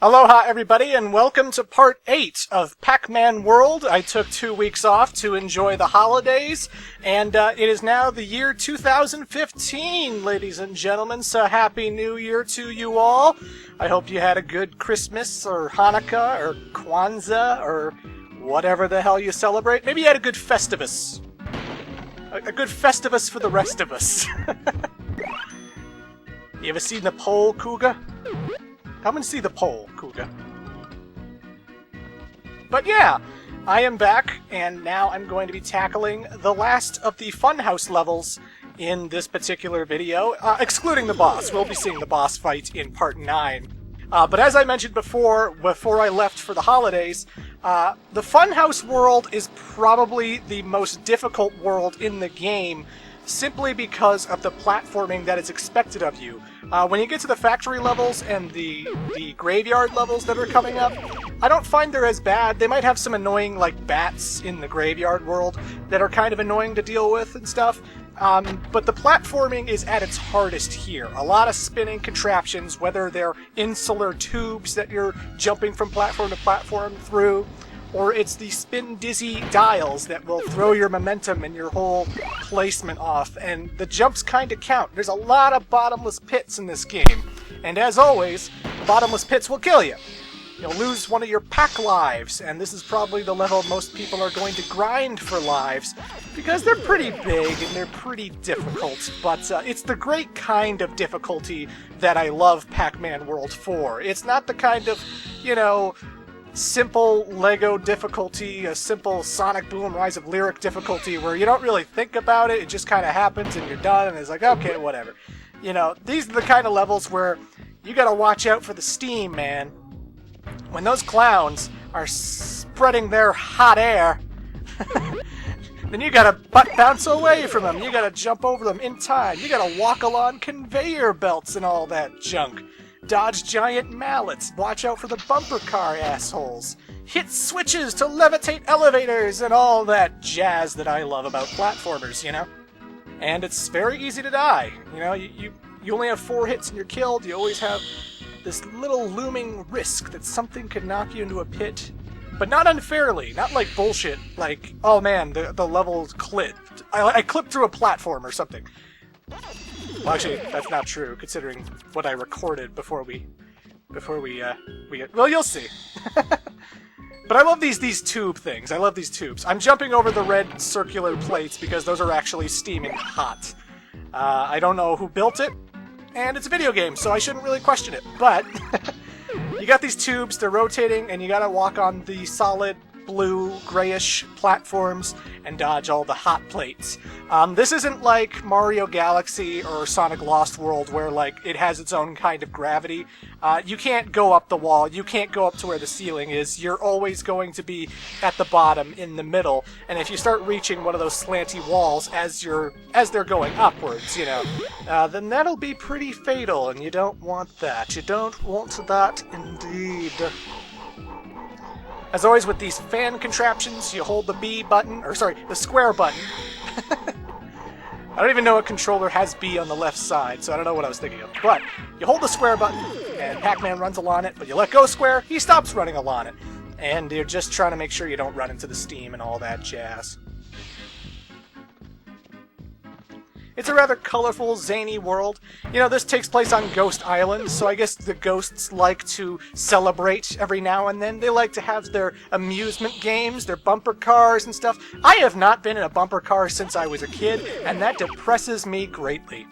Aloha everybody and welcome to part 8 of Pac-Man World. I took 2 weeks off to enjoy the holidays, and it is now the year 2015, ladies and gentlemen, so Happy New Year to you all. I hope you had a good Christmas, or Hanukkah, or Kwanzaa, or whatever the hell you celebrate. Maybe you had a good Festivus. A good Festivus for the rest of us. You ever seen the pole, Cougar? Come and see the pole, Cougar. But yeah, I am back, and now I'm going to be tackling the last of the Funhouse levels in this particular video, excluding the boss. We'll be seeing the boss fight in part 9. But as I mentioned before I left for the holidays, the Funhouse World is probably the most difficult world in the game, simply because of the platforming that is expected of you. When you get to the factory levels and the graveyard levels that are coming up, I don't find they're as bad. They might have some annoying, like, bats in the graveyard world that are kind of annoying to deal with and stuff. But the platforming is at its hardest here. A lot of spinning contraptions, whether they're insular tubes that you're jumping from platform to platform through, or it's the spin-dizzy dials that will throw your momentum and your whole placement off, and the jumps kind of count. There's a lot of bottomless pits in this game, and as always, bottomless pits will kill you. You'll lose one of your pack lives, and this is probably the level most people are going to grind for lives, because they're pretty big and they're pretty difficult, but it's the great kind of difficulty that I love Pac-Man World for. It's not the kind of, you know, simple Lego difficulty, a simple Sonic Boom Rise of Lyric difficulty where you don't really think about it, it just kind of happens and you're done and it's like, okay, whatever. You know, these are the kind of levels where you gotta watch out for the steam, man. When those clowns are spreading their hot air, then you gotta bounce away from them, you gotta jump over them in time, you gotta walk along conveyor belts and all that junk. Dodge giant mallets, watch out for the bumper car assholes, hit switches to levitate elevators, and all that jazz that I love about platformers, you know? And it's very easy to die, you know? You only have 4 hits and you're killed. You always have this little looming risk that something could knock you into a pit, but not unfairly, not like bullshit, like, oh man, the level's clipped. I clipped through a platform or something. Well, actually, that's not true, considering what I recorded before we get... Well, you'll see. But I love these tube things. I love these tubes. I'm jumping over the red circular plates because those are actually steaming hot. I don't know who built it, and it's a video game, so I shouldn't really question it. But you got these tubes, they're rotating, and you gotta walk on the solid blue, grayish platforms and dodge all the hot plates. This isn't like Mario Galaxy or Sonic Lost World where, like, it has its own kind of gravity. You can't go up the wall, you can't go up to where the ceiling is, you're always going to be at the bottom, in the middle, and if you start reaching one of those slanty walls as they're going upwards, you know, then that'll be pretty fatal, and you don't want that. You don't want that indeed. As always with these fan contraptions, you hold the B button, or sorry, the square button. I don't even know what controller has B on the left side, so I don't know what I was thinking of. But you hold the square button, and Pac-Man runs along it, but you let go square, he stops running along it. And you're just trying to make sure you don't run into the steam and all that jazz. It's a rather colorful, zany world. You know, this takes place on Ghost Island, so I guess the ghosts like to celebrate every now and then. They like to have their amusement games, their bumper cars and stuff. I have not been in a bumper car since I was a kid, and that depresses me greatly.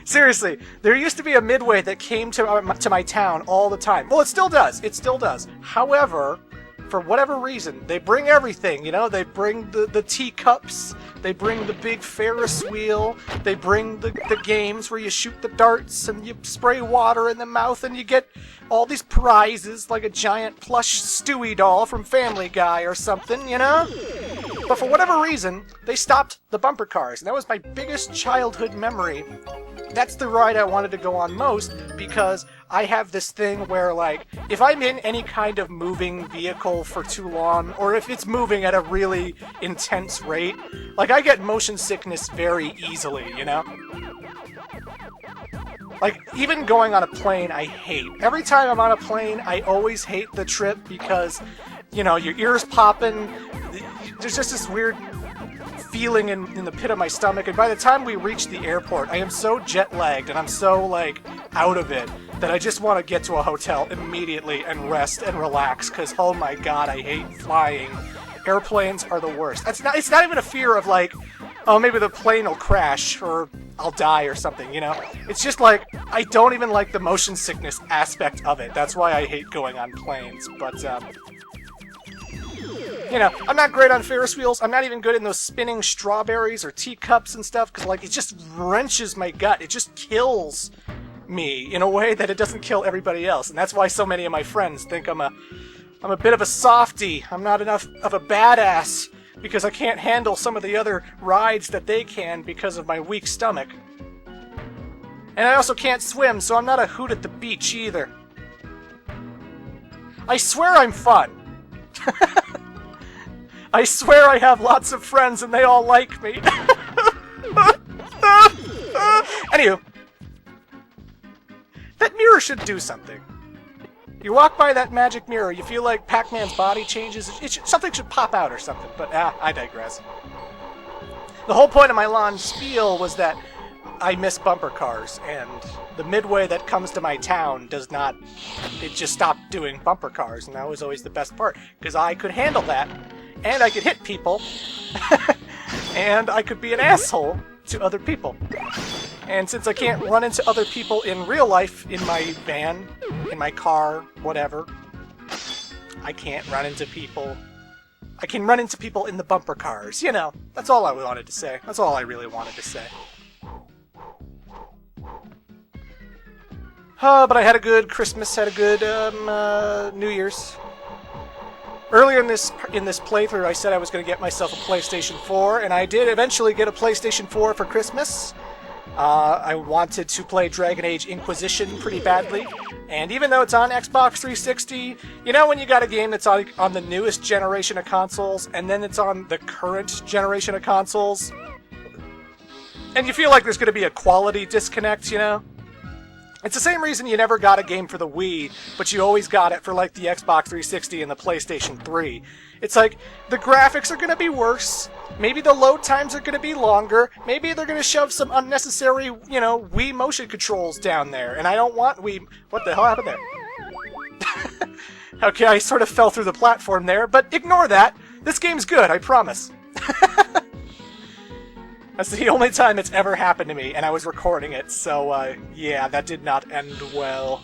Seriously, there used to be a Midway that came to my town all the time. Well, it still does. It still does. However, for whatever reason, they bring everything, you know? They bring the teacups, they bring the big Ferris wheel, they bring the games where you shoot the darts and you spray water in the mouth and you get all these prizes like a giant plush Stewie doll from Family Guy or something, you know? But for whatever reason, they stopped the bumper cars, and that was my biggest childhood memory. That's the ride I wanted to go on most, because I have this thing where, like, if I'm in any kind of moving vehicle for too long, or if it's moving at a really intense rate, like, I get motion sickness very easily, you know? Like, even going on a plane, I hate. Every time I'm on a plane, I always hate the trip because, you know, your ears popping. There's just this weird feeling in the pit of my stomach, and by the time we reach the airport, I am so jet-lagged and I'm so, like, out of it that I just want to get to a hotel immediately and rest and relax, because, oh my god, I hate flying. Airplanes are the worst. It's not even a fear of, like, oh, maybe the plane will crash or I'll die or something, you know? It's just like, I don't even like the motion sickness aspect of it. That's why I hate going on planes, but, you know, I'm not great on Ferris wheels. I'm not even good in those spinning strawberries or teacups and stuff, because, like, it just wrenches my gut. It just kills me in a way that it doesn't kill everybody else. And that's why so many of my friends think I'm a bit of a softie. I'm not enough of a badass because I can't handle some of the other rides that they can because of my weak stomach. And I also can't swim, so I'm not a hoot at the beach either. I swear I'm fun. I swear I have lots of friends and they all like me. Anywho, that mirror should do something. You walk by that magic mirror, you feel like Pac-Man's body changes, something should pop out or something, but I digress. The whole point of my lawn spiel was that I miss bumper cars, and the midway that comes to my town it just stopped doing bumper cars, and that was always the best part, because I could handle that. And I could hit people, and I could be an asshole to other people. And since I can't run into other people in real life, in my van, in my car, whatever, I can't run into people. I can run into people in the bumper cars, you know. That's all I wanted to say. That's all I really wanted to say. But I had a good Christmas, had a good New Year's. Earlier in this playthrough, I said I was going to get myself a PlayStation 4, and I did eventually get a PlayStation 4 for Christmas. I wanted to play Dragon Age Inquisition pretty badly, and even though it's on Xbox 360, you know when you got a game that's on the newest generation of consoles, and then it's on the current generation of consoles, and you feel like there's going to be a quality disconnect, you know? It's the same reason you never got a game for the Wii, but you always got it for, like, the Xbox 360 and the PlayStation 3. It's like, the graphics are going to be worse, maybe the load times are going to be longer, maybe they're going to shove some unnecessary, you know, Wii motion controls down there, and I don't want Wii... What the hell happened there? Okay, I sort of fell through the platform there, but ignore that. This game's good, I promise. That's the only time it's ever happened to me, and I was recording it, so, yeah, that did not end well.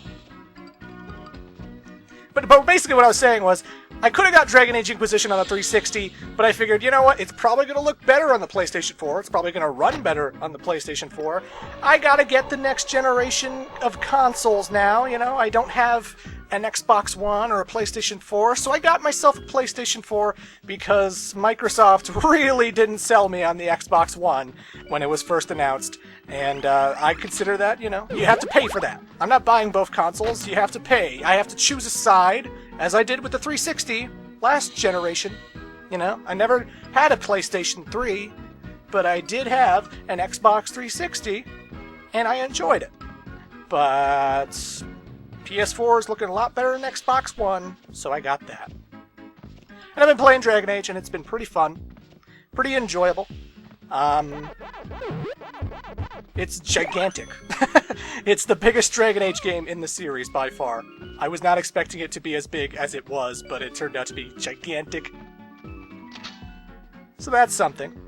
But basically what I was saying was, I could have got Dragon Age Inquisition on the 360, but I figured, you know what, it's probably going to look better on the PlayStation 4, it's probably going to run better on the PlayStation 4. I gotta get the next generation of consoles now, you know, I don't have an Xbox One or a PlayStation 4, so I got myself a PlayStation 4 because Microsoft really didn't sell me on the Xbox One when it was first announced, and I consider that, you know, you have to pay for that. I'm not buying both consoles, you have to pay. I have to choose a side, as I did with the 360 last generation. You know, I never had a PlayStation 3, but I did have an Xbox 360, and I enjoyed it. But PS4 is looking a lot better than Xbox One, so I got that. And I've been playing Dragon Age, and it's been pretty fun. Pretty enjoyable. It's gigantic. It's the biggest Dragon Age game in the series by far. I was not expecting it to be as big as it was, but it turned out to be gigantic. So that's something.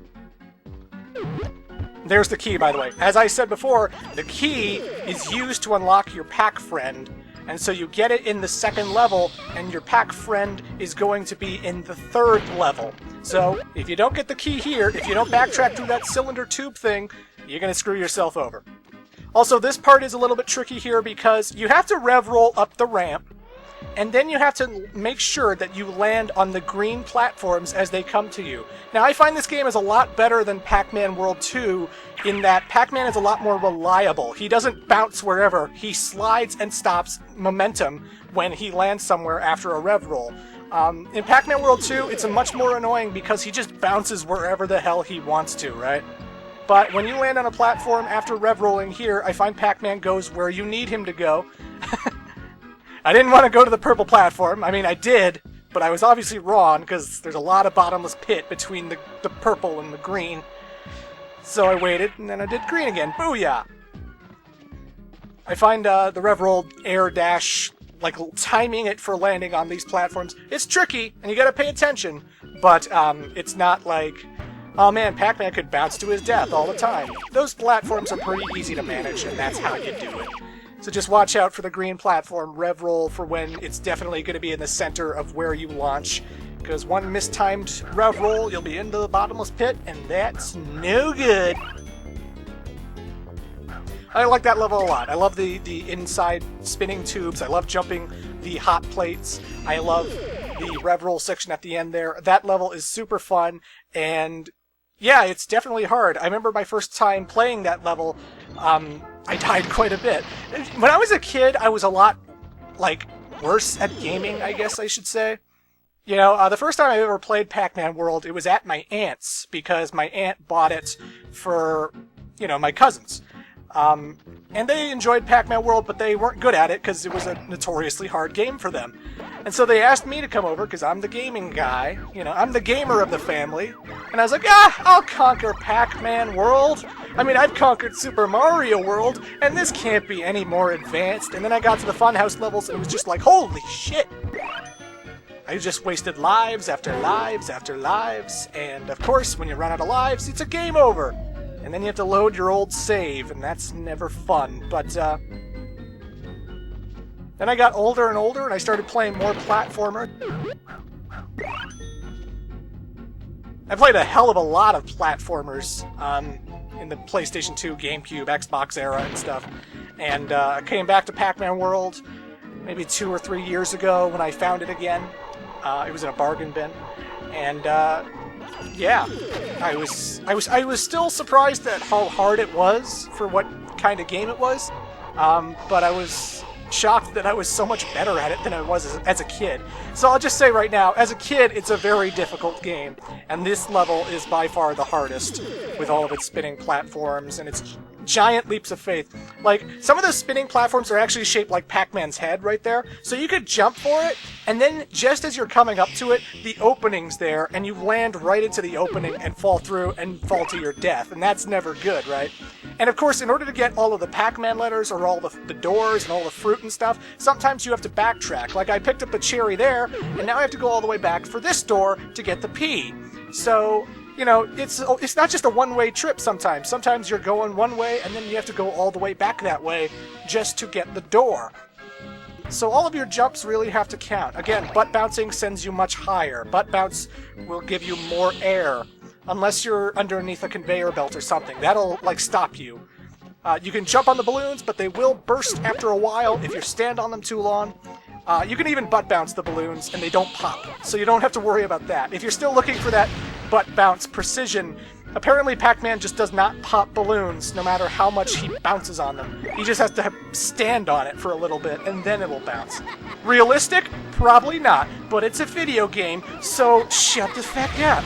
There's the key, by the way. As I said before, the key is used to unlock your pack friend, and so you get it in the second level, and your pack friend is going to be in the third level. So, if you don't get the key here, if you don't backtrack through that cylinder tube thing, you're going to screw yourself over. Also, this part is a little bit tricky here because you have to rev roll up the ramp, and then you have to make sure that you land on the green platforms as they come to you. Now, I find this game is a lot better than Pac-Man World 2 in that Pac-Man is a lot more reliable. He doesn't bounce wherever. He slides and stops momentum when he lands somewhere after a rev roll. In Pac-Man World 2, it's much more annoying because he just bounces wherever the hell he wants to, right? But when you land on a platform after rev rolling here, I find Pac-Man goes where you need him to go. I didn't want to go to the purple platform. I mean, I did, but I was obviously wrong, because there's a lot of bottomless pit between the purple and the green. So I waited, and then I did green again. Booyah! I find the rev roll air dash, like timing it for landing on these platforms, it's tricky, and you gotta pay attention, but it's not like, oh man, Pac-Man could bounce to his death all the time. Those platforms are pretty easy to manage, and that's how you do it. So just watch out for the green platform rev roll for when it's definitely going to be in the center of where you launch, because one mistimed rev roll, you'll be into the bottomless pit, and that's no good. I like that level a lot. I love the inside spinning tubes. I love jumping the hot plates. I love the rev roll section at the end there. That level is super fun, and yeah, it's definitely hard. I remember my first time playing that level, I died quite a bit. When I was a kid, I was a lot, like, worse at gaming, I guess I should say. You know, the first time I ever played Pac-Man World, it was at my aunt's, because my aunt bought it for, you know, my cousins. And they enjoyed Pac-Man World, but they weren't good at it because it was a notoriously hard game for them. And so they asked me to come over because I'm the gaming guy. You know, I'm the gamer of the family. And I was like, I'll conquer Pac-Man World. I mean, I've conquered Super Mario World, and this can't be any more advanced. And then I got to the Funhouse levels, and it was just like, holy shit! I just wasted lives after lives after lives, and of course, when you run out of lives, it's a game over! And then you have to load your old save, and that's never fun. But, then I got older and older, and I started playing more platformer. I played a hell of a lot of platformers, in the PlayStation 2, GameCube, Xbox era and stuff. And, I came back to Pac-Man World maybe 2 or 3 years ago when I found it again. It was in a bargain bin. And, yeah, I was still surprised at how hard it was for what kind of game it was, but I was shocked that I was so much better at it than I was as a kid. So I'll just say right now, as a kid, it's a very difficult game, and this level is by far the hardest, with all of its spinning platforms and its giant leaps of faith. Like, some of those spinning platforms are actually shaped like Pac-Man's head right there, so you could jump for it, and then just as you're coming up to it, the opening's there, and you land right into the opening and fall through and fall to your death, and that's never good, right? And of course, in order to get all of the Pac-Man letters, or all the doors, and all the fruit and stuff, sometimes you have to backtrack. Like, I picked up a cherry there, and now I have to go all the way back for this door to get the P. So, you know, it's not just a one-way trip sometimes. Sometimes you're going one way, and then you have to go all the way back that way just to get the door. So all of your jumps really have to count. Again, butt bouncing sends you much higher. Butt bounce will give you more air. Unless you're underneath a conveyor belt or something. That'll, like, stop you. You can jump on the balloons, but they will burst after a while if you stand on them too long. You can even butt bounce the balloons, and they don't pop. So you don't have to worry about that. If you're still looking for that butt bounce precision, apparently Pac-Man just does not pop balloons no matter how much he bounces on them. He just has to stand on it for a little bit, and then it'll bounce. Realistic? Probably not. But it's a video game, so shut the fuck up.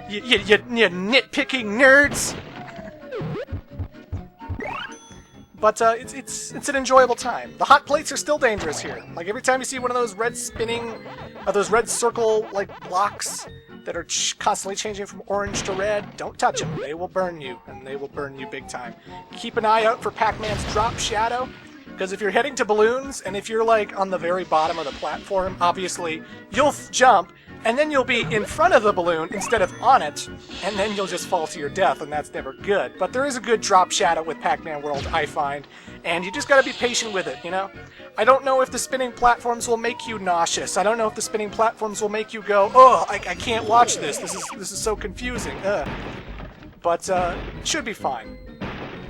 you nitpicking nerds! But it's an enjoyable time. The hot plates are still dangerous here. Like, every time you see one of those red spinning, those red circle, like, blocks that are constantly changing from orange to red, don't touch them. They will burn you, and they will burn you big time. Keep an eye out for Pac-Man's drop shadow, because if you're heading to balloons, and if you're, like, on the very bottom of the platform, obviously, you'll jump, and then you'll be in front of the balloon instead of on it, and then you'll just fall to your death, and that's never good. But there is a good drop shadow with Pac-Man World, I find, and you just gotta be patient with it, you know? I don't know if the spinning platforms will make you nauseous. I don't know if the spinning platforms will make you go, oh, I can't watch this. This is so confusing. But it should be fine.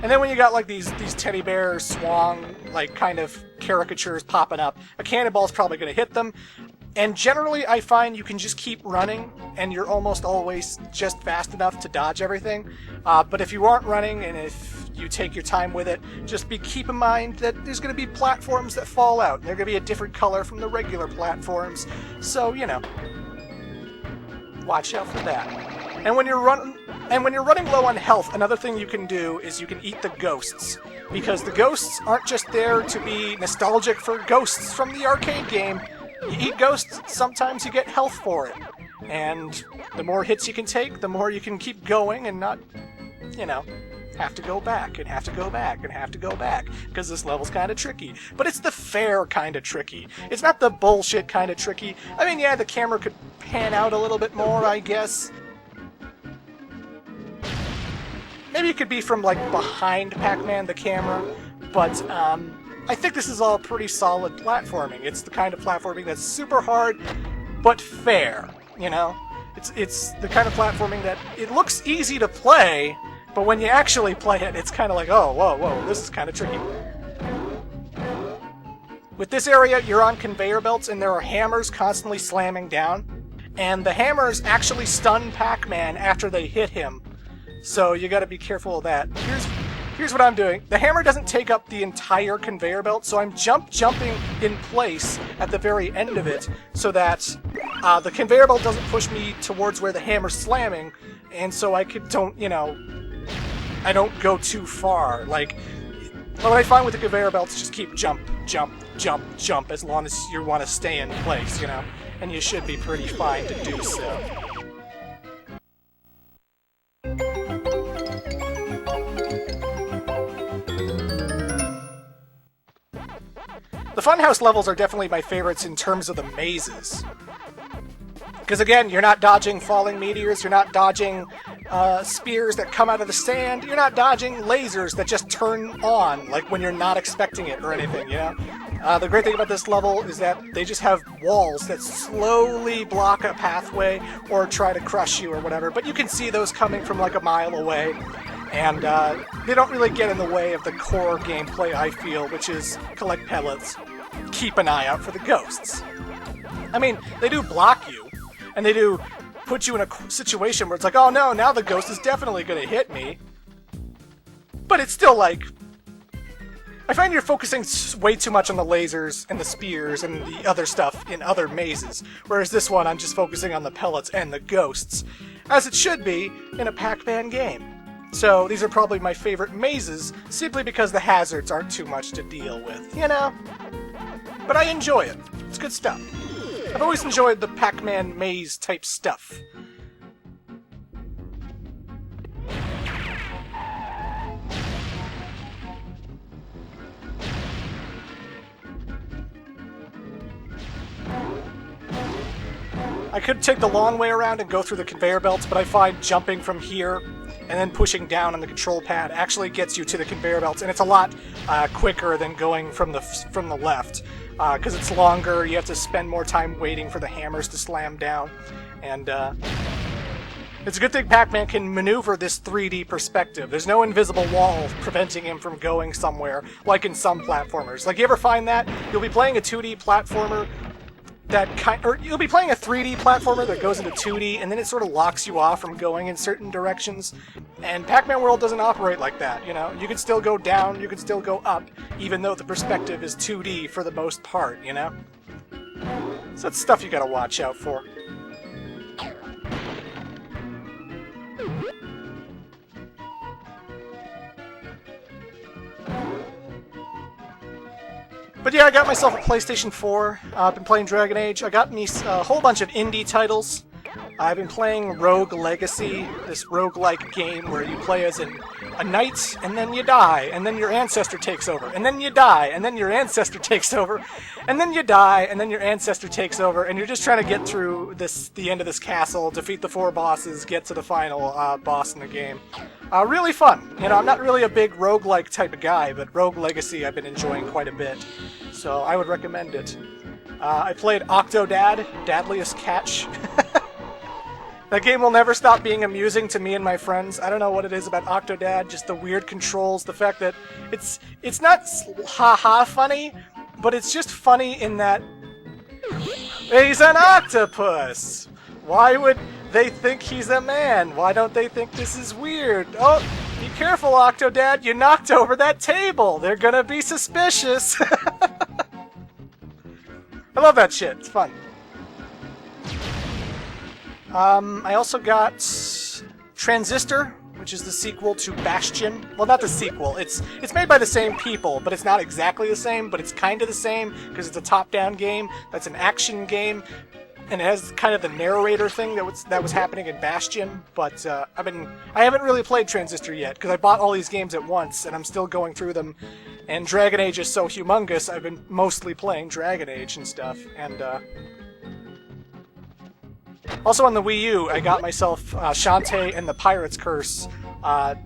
And then when you got, like, these teddy bear swung, like, kind of caricatures popping up, a cannonball's probably gonna hit them. And generally, I find you can just keep running, and you're almost always just fast enough to dodge everything. But if you aren't running, and if you take your time with it, just keep in mind that there's going to be platforms that fall out. They're going to be a different color from the regular platforms. So, you know, watch out for that. And when you're running low on health, another thing you can do is you can eat the ghosts. Because the ghosts aren't just there to be nostalgic for ghosts from the arcade game. You eat ghosts, sometimes you get health for it. And the more hits you can take, the more you can keep going and not, you know, have to go back and have to go back and have to go back. Because this level's kind of tricky. But it's the fair kind of tricky. It's not the bullshit kind of tricky. I mean, yeah, the camera could pan out a little bit more, I guess. Maybe it could be from, like, behind Pac-Man, the camera, but, I think this is all pretty solid platforming. It's the kind of platforming that's super hard, but fair, you know? It's the kind of platforming that it looks easy to play, but when you actually play it, it's kind of like, oh, whoa, this is kind of tricky. With this area, you're on conveyor belts, and there are hammers constantly slamming down, and the hammers actually stun Pac-Man after they hit him. So you gotta be careful of that. Here's what I'm doing. The hammer doesn't take up the entire conveyor belt, so I'm jumping in place at the very end of it so that the conveyor belt doesn't push me towards where the hammer's slamming, and so I don't go too far. Like, what I find with the conveyor belts, just keep jump as long as you want to stay in place, you know? And you should be pretty fine to do so. The Funhouse levels are definitely my favorites in terms of the mazes. Because again, you're not dodging falling meteors, you're not dodging spears that come out of the stand, you're not dodging lasers that just turn on, like when you're not expecting it or anything, you know? The great thing about this level is that they just have walls that slowly block a pathway or try to crush you or whatever, but you can see those coming from like a mile away. And they don't really get in the way of the core gameplay, I feel, which is collect pellets, keep an eye out for the ghosts. I mean, they do block you, and they do put you in a situation where it's like, oh no, now the ghost is definitely going to hit me. But it's still like, I find you're focusing way too much on the lasers and the spears and the other stuff in other mazes, whereas this one I'm just focusing on the pellets and the ghosts, as it should be in a Pac-Man game. So these are probably my favorite mazes, simply because the hazards aren't too much to deal with, you know? But I enjoy it. It's good stuff. I've always enjoyed the Pac-Man maze type stuff. I could take the long way around and go through the conveyor belts, but I find jumping from here and then pushing down on the control pad actually gets you to the conveyor belts, and it's a lot quicker than going from the left, because it's longer. You have to spend more time waiting for the hammers to slam down, and it's a good thing Pac-Man can maneuver this 3D perspective. There's no invisible wall preventing him from going somewhere, like in some platformers. Like, you ever find that? You'll be playing a 2D platformer or you'll be playing a 3D platformer that goes into 2D, and then it sort of locks you off from going in certain directions. And Pac-Man World doesn't operate like that, you know? You can still go down, you can still go up, even though the perspective is 2D for the most part, you know? So that's stuff you gotta watch out for. But yeah, I got myself a PlayStation 4. I've been playing Dragon Age. I got me a whole bunch of indie titles. I've been playing Rogue Legacy, this roguelike game where you play as a knight, and then you die, and then your ancestor takes over, and then you die, and then your ancestor takes over, and then you die, and then your ancestor takes over, and you're just trying to get through the end of this castle, defeat the 4 bosses, get to the final boss in the game. Really fun. You know, I'm not really a big roguelike type of guy, but Rogue Legacy I've been enjoying quite a bit, so I would recommend it. I played Octodad, Dadliest Catch. That game will never stop being amusing to me and my friends. I don't know what it is about Octodad, just the weird controls, the fact that it's not ha-ha funny, but it's just funny in that he's an octopus! Why would they think he's a man? Why don't they think this is weird? Oh, be careful, Octodad, you knocked over that table! They're gonna be suspicious! I love that shit, it's fun. I also got Transistor, which is the sequel to Bastion. Well, not the sequel. It's made by the same people, but it's not exactly the same, but it's kind of the same because it's a top-down game. That's an action game, and it has kind of the narrator thing that was happening in Bastion. But I haven't really played Transistor yet because I bought all these games at once, and I'm still going through them. And Dragon Age is so humongous, I've been mostly playing Dragon Age and stuff. And also on the Wii U, I got myself Shantae and the Pirate's Curse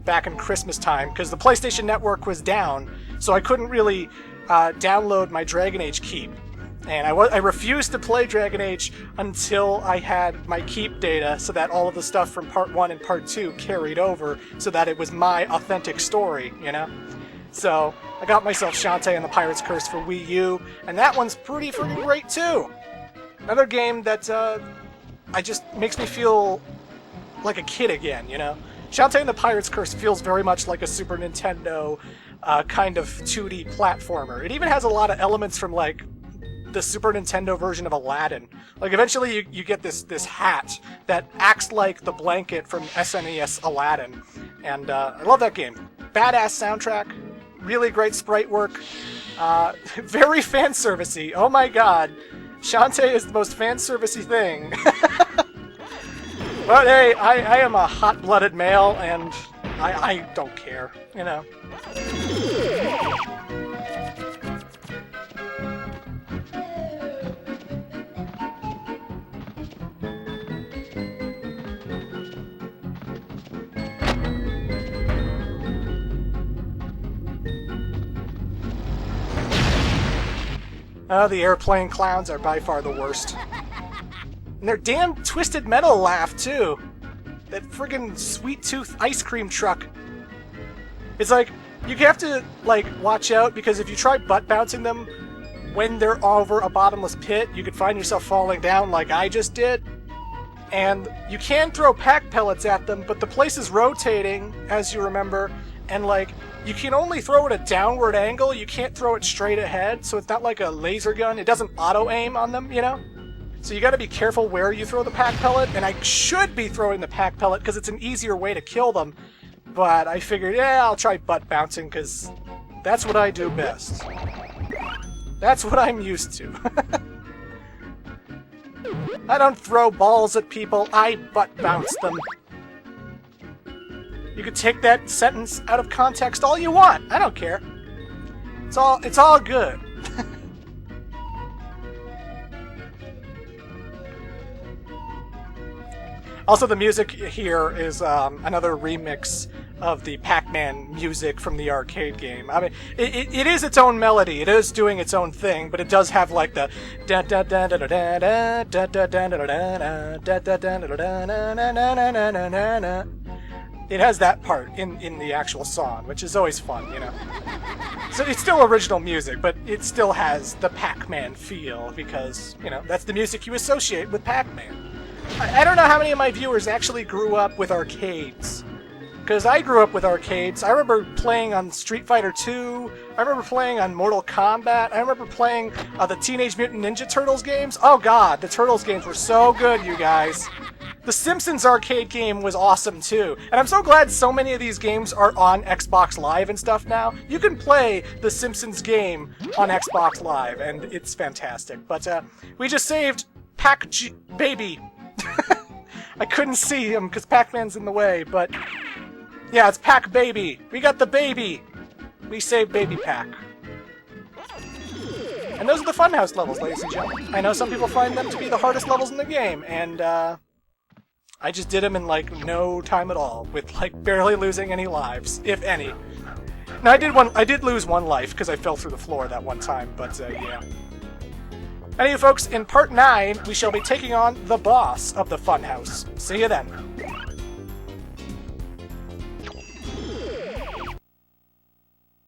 back in Christmas time, because the PlayStation Network was down, so I couldn't really download my Dragon Age Keep. And I refused to play Dragon Age until I had my Keep data, so that all of the stuff from Part 1 and Part 2 carried over, so that it was my authentic story, you know? So, I got myself Shantae and the Pirate's Curse for Wii U, and that one's pretty freaking great too! Another game that just makes me feel like a kid again, you know? Shantae and the Pirate's Curse feels very much like a Super Nintendo kind of 2D platformer. It even has a lot of elements from, like, the Super Nintendo version of Aladdin. Like, eventually you get this hat that acts like the blanket from SNES Aladdin. And I love that game. Badass soundtrack, really great sprite work, very fan-servicey. Oh my god, Shantae is the most fan-servicey thing. But hey, I am a hot-blooded male, and I don't care, you know. The airplane clowns are by far the worst. And their damn Twisted Metal laugh, too. That friggin' Sweet Tooth ice cream truck. It's like, you have to, like, watch out, because if you try butt bouncing them when they're over a bottomless pit, you could find yourself falling down like I just did. And you can throw pack pellets at them, but the place is rotating, as you remember, and, like, you can only throw it at a downward angle, you can't throw it straight ahead, so it's not like a laser gun, it doesn't auto-aim on them, you know? So you gotta be careful where you throw the pack pellet, and I should be throwing the pack pellet because it's an easier way to kill them, but I figured, yeah, I'll try butt bouncing because that's what I do best. That's what I'm used to. I don't throw balls at people, I butt bounce them. You could take that sentence out of context all you want. I don't care. It's all good. Also, the music here is another remix of the Pac-Man music from the arcade game. I mean, it is its own melody. It is doing its own thing, but it does have like the da da da da da da da da da da da da da da da da da da. It has that part in the actual song, which is always fun, you know. So it's still original music, but it still has the Pac-Man feel, because, you know, that's the music you associate with Pac-Man. I don't know how many of my viewers actually grew up with arcades. Because I grew up with arcades. I remember playing on Street Fighter 2. I remember playing on Mortal Kombat. I remember playing the Teenage Mutant Ninja Turtles games. Oh god, the Turtles games were so good, you guys. The Simpsons arcade game was awesome too. And I'm so glad so many of these games are on Xbox Live and stuff now. You can play the Simpsons game on Xbox Live, and it's fantastic. But we just saved Baby. I couldn't see him because Pac-Man's in the way, but yeah, it's Pac-Baby. We got the baby. We saved Baby Pac. And those are the Funhouse levels, ladies and gentlemen. I know some people find them to be the hardest levels in the game, and I just did them in like no time at all, with like barely losing any lives, if any. Now I did lose one life because I fell through the floor that one time, but yeah. Anyway, folks, in Part 9, we shall be taking on the boss of the Funhouse. See you then.